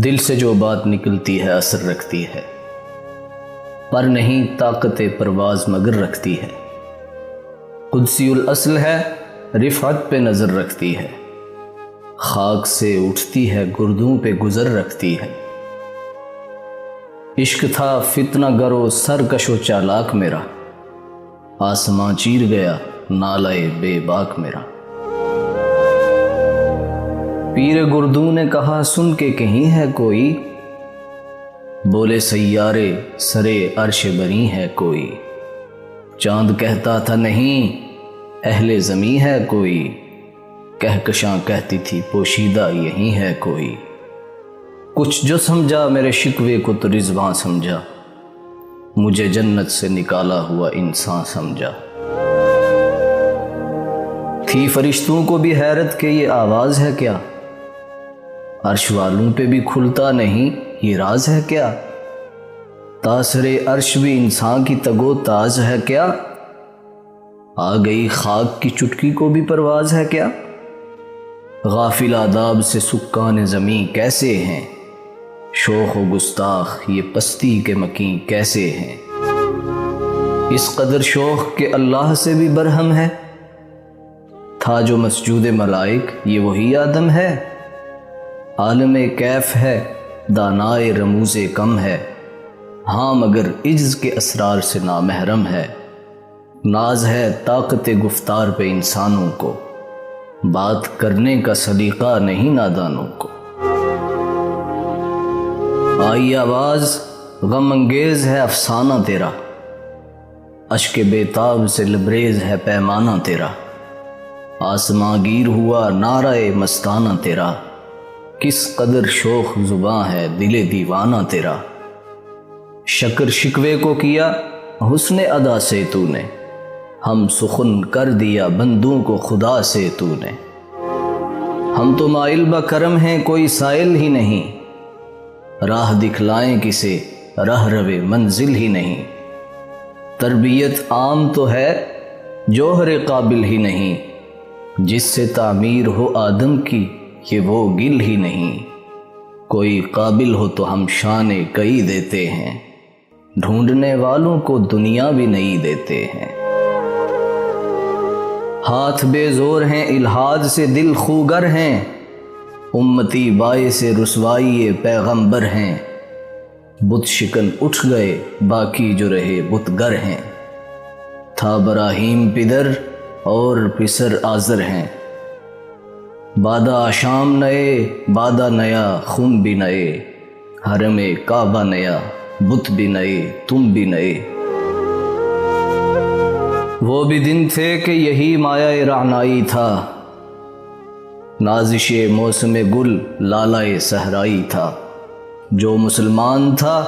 دل سے جو بات نکلتی ہے اثر رکھتی ہے، پر نہیں طاقت پرواز مگر رکھتی ہے۔ قدسی الاصل ہے، رفعت پہ نظر رکھتی ہے، خاک سے اٹھتی ہے گردوں پہ گزر رکھتی ہے۔ عشق تھا فتنہ گرو سرکش و چالاک میرا، آسماں چیر گیا نالے بے باک میرا۔ پیر گردوں نے کہا سن کے کہیں ہے کوئی، بولے سیارے سرے عرش بری ہے کوئی۔ چاند کہتا تھا نہیں اہل زمیں ہے کوئی، کہکشاں کہتی تھی پوشیدہ یہی ہے کوئی۔ کچھ جو سمجھا میرے شکوے کو تو رضواں سمجھا، مجھے جنت سے نکالا ہوا انسان سمجھا۔ تھی فرشتوں کو بھی حیرت کہ یہ آواز ہے کیا، عرش والوں پہ بھی کھلتا نہیں یہ راز ہے کیا۔ تاثر عرش بھی انسان کی تگو تاز ہے کیا، آ گئی خاک کی چٹکی کو بھی پرواز ہے کیا۔ غافل آداب سے سکان زمین کیسے ہیں، شوخ و گستاخ یہ پستی کے مکین کیسے ہیں۔ اس قدر شوخ کہ اللہ سے بھی برہم ہے، تھا جو مسجود ملائک یہ وہی آدم ہے۔ عالم کیف ہے دانائے رموز کم ہے، ہاں مگر عجز کے اسرار سے نامحرم ہے۔ ناز ہے طاقت گفتار پہ انسانوں کو، بات کرنے کا سلیقہ نہیں نادانوں کو۔ آئی آواز غم انگیز ہے افسانہ تیرا، اشک بیتاب سے لبریز ہے پیمانہ تیرا۔ آسماں گیر ہوا نعرہ مستانہ تیرا، کس قدر شوخ زباں ہے دل دیوانہ تیرا۔ شکر شکوے کو کیا حسن ادا سے تو نے، ہم سخن کر دیا بندوں کو خدا سے تو نے۔ ہم تو مائل بکرم ہیں کوئی سائل ہی نہیں، راہ دکھلائیں کسے راہ روے منزل ہی نہیں۔ تربیت عام تو ہے جوہر قابل ہی نہیں، جس سے تعمیر ہو آدم کی کہ وہ گل ہی نہیں۔ کوئی قابل ہو تو ہم شان کئی دیتے ہیں، ڈھونڈنے والوں کو دنیا بھی نہیں دیتے ہیں۔ ہاتھ بے زور ہیں الحاد سے دل خوگر ہیں، امتی باعث رسوائی پیغمبر ہیں۔ بت شکن اٹھ گئے باقی جو رہے بت گر ہیں، تھا براہیم پدر اور پسر آزر ہیں۔ بادہ آشام نئے بادہ نیا خم بھی نئے، حرم کعبہ نیا بت بھی نئے تم بھی نئے۔ وہ بھی دن تھے کہ یہی مایہ رعنائی تھا، نازش موسم گل لالائے صحرائی تھا۔ جو مسلمان تھا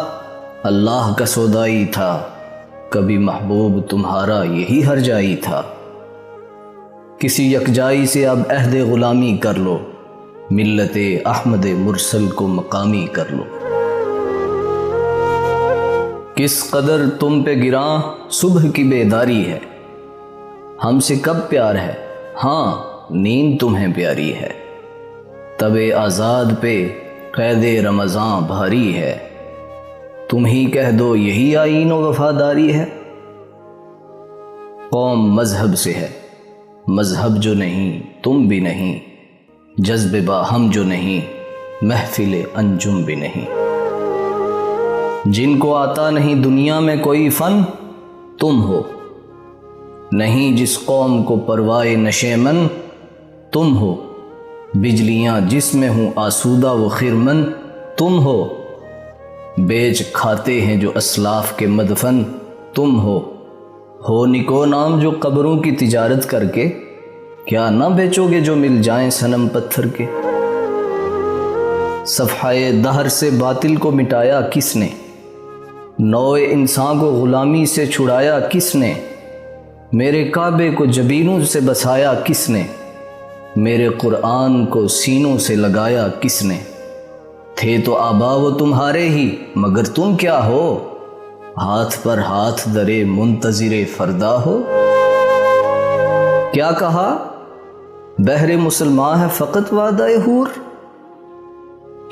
اللہ کا سودائی تھا، کبھی محبوب تمہارا یہی ہر جائی تھا۔ کسی یکجائی سے اب عہد غلامی کر لو، ملت احمد مرسل کو مقامی کر لو۔ کس قدر تم پہ گراں صبح کی بیداری ہے، ہم سے کب پیار ہے ہاں نیند تمہیں پیاری ہے۔ تب آزاد پہ قید رمضاں بھاری ہے، تم ہی کہہ دو یہی آئین و وفاداری ہے۔ قوم مذہب سے ہے، مذہب جو نہیں تم بھی نہیں، جذب باہم جو نہیں محفل انجم بھی نہیں۔ جن کو آتا نہیں دنیا میں کوئی فن تم ہو، نہیں جس قوم کو پروائے نشے من تم ہو۔ بجلیاں جس میں ہوں آسودہ و خرمن تم ہو، بیچ کھاتے ہیں جو اسلاف کے مدفن تم ہو۔ نکو نام جو قبروں کی تجارت کر کے، کیا نہ بیچو گے جو مل جائیں صنم پتھر کے۔ صفحہ دہر سے باطل کو مٹایا کس نے، نوع انسان کو غلامی سے چھڑایا کس نے۔ میرے کعبے کو جبینوں سے بسایا کس نے، میرے قرآن کو سینوں سے لگایا کس نے۔ تھے تو آبا وہ تمہارے ہی مگر تم کیا ہو، ہاتھ پر ہاتھ درے منتظر فردا ہو۔ کیا کہا بہر مسلمان ہے فقط وعدہ حور،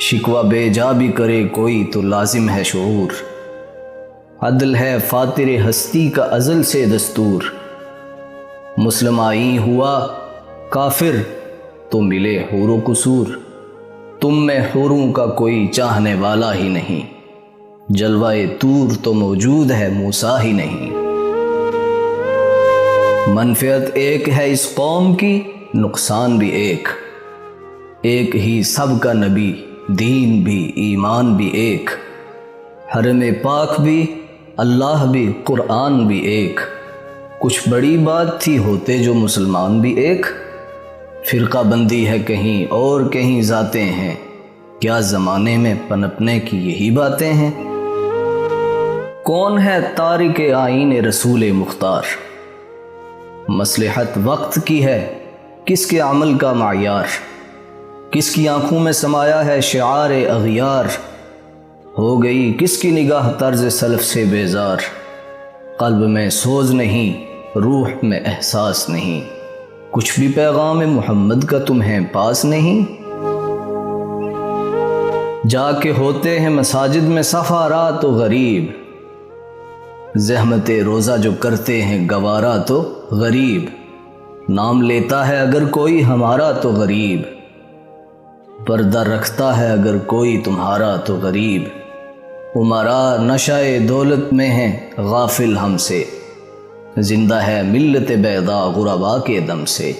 شکوہ بے جا بھی کرے کوئی تو لازم ہے شعور، عدل ہے فاتر ہستی کا ازل سے دستور، مسلم آئیں ہوا کافر تو ملے حور و قصور، تم میں حوروں کا کوئی چاہنے والا ہی نہیں، جلوہ طور تو موجود ہے موسیٰ ہی نہیں۔ منفعت ایک ہے اس قوم کی، نقصان بھی ایک ہی سب کا نبی، دین بھی ایمان بھی ایک، حرم پاک بھی اللہ بھی قرآن بھی ایک، کچھ بڑی بات تھی ہوتے جو مسلمان بھی ایک، فرقہ بندی ہے کہیں اور کہیں ذاتیں ہیں، کیا زمانے میں پنپنے کی یہی باتیں ہیں؟ کون ہے تارک آئین رسول مختار؟ مصلحت وقت کی ہے کس کے عمل کا معیار، کس کی آنکھوں میں سمایا ہے شعار اغیار، ہو گئی کس کی نگاہ طرز سلف سے بیزار، قلب میں سوز نہیں روح میں احساس نہیں، کچھ بھی پیغام محمد کا تمہیں پاس نہیں، جا کے ہوتے ہیں مساجد میں سفارا تو غریب، زحمت روزہ جو کرتے ہیں گوارا تو غریب، نام لیتا ہے اگر کوئی ہمارا تو غریب، پردہ رکھتا ہے اگر کوئی تمہارا تو غریب، امراء نشہ دولت میں ہیں غافل ہم سے، زندہ ہے ملت بیضا غربا کے دم سے،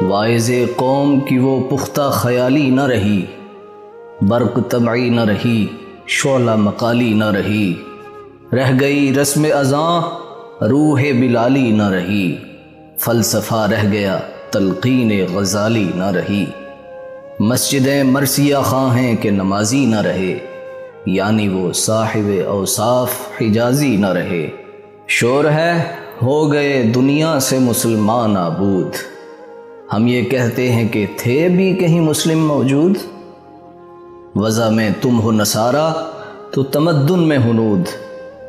واعظ قوم کی وہ پختہ خیالی نہ رہی، برق طبعی نہ رہی شعلہ مقالی نہ رہی، رہ گئی رسم اذاں روح بلالی نہ رہی، فلسفہ رہ گیا تلقین غزالی نہ رہی، مسجدیں مرثیہ خواں ہیں کہ نمازی نہ رہے، یعنی وہ صاحب اوصاف حجازی نہ رہے، شور ہے ہو گئے دنیا سے مسلمان نابود، ہم یہ کہتے ہیں کہ تھے بھی کہیں مسلم موجود، وضع میں تم ہو نصارہ تو تمدن میں ہنود،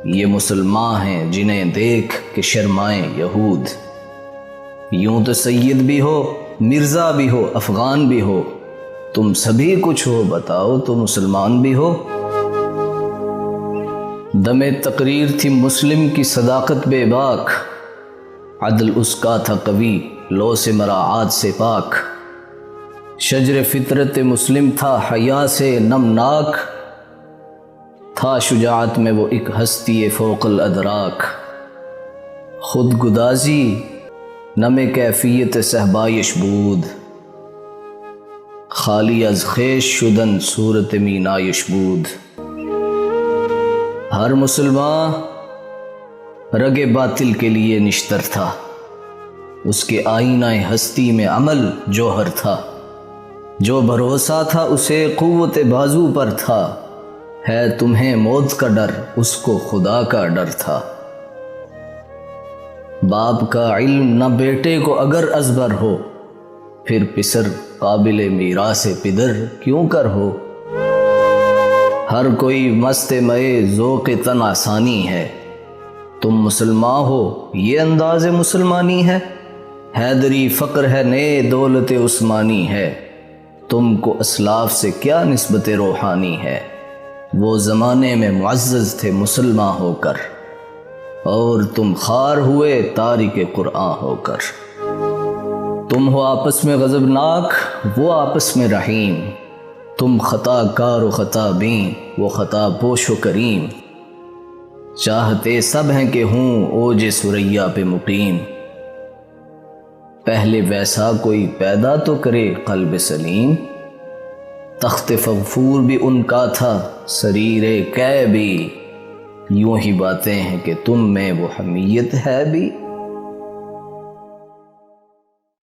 یہ مسلمان ہیں جنہیں دیکھ کے شرمائیں یہود، یوں تو سید بھی ہو مرزا بھی ہو افغان بھی ہو، تم سبھی کچھ ہو بتاؤ تو مسلمان بھی ہو، دم تقریر تھی مسلم کی صداقت بے باک، عدل اس کا تھا قوی لو سے مراعات سے پاک، شجر فطرت مسلم تھا حیا سے نمناک، تھا شجاعت میں وہ ایک ہستی فوق الادراک، خود گدازی نم کیفیت صحبایش بود، خالی از خیش شدن صورت مینایش بود، ہر مسلمان رگ باطل کے لیے نشتر تھا، اس کے آئینہ ہستی میں عمل جوہر تھا، جو بھروسہ تھا اسے قوت بازو پر تھا، ہے تمہیں موت کا ڈر اس کو خدا کا ڈر تھا، باپ کا علم نہ بیٹے کو اگر ازبر ہو، پھر پسر قابل میراث پدر کیوں کر ہو، ہر کوئی مست مئے ذوق تن آسانی ہے، تم مسلمان ہو یہ انداز مسلمانی ہے، حیدری فقر ہے نئے دولت عثمانی ہے، تم کو اسلاف سے کیا نسبت روحانی ہے، وہ زمانے میں معزز تھے مسلمان ہو کر، اور تم خار ہوئے تارک قرآن ہو کر، تم ہو آپس میں غضبناک وہ آپس میں رحیم، تم خطا کار و خطا بین وہ خطا پوش و کریم، چاہتے سب ہیں کہ ہوں اوج ثریا پہ مقیم، پہلے ویسا کوئی پیدا تو کرے قلب سلیم، تخت فغفور بھی ان کا تھا سریر کع بھی، یوں ہی باتیں ہیں کہ تم میں وہ حمیت ہے بھی۔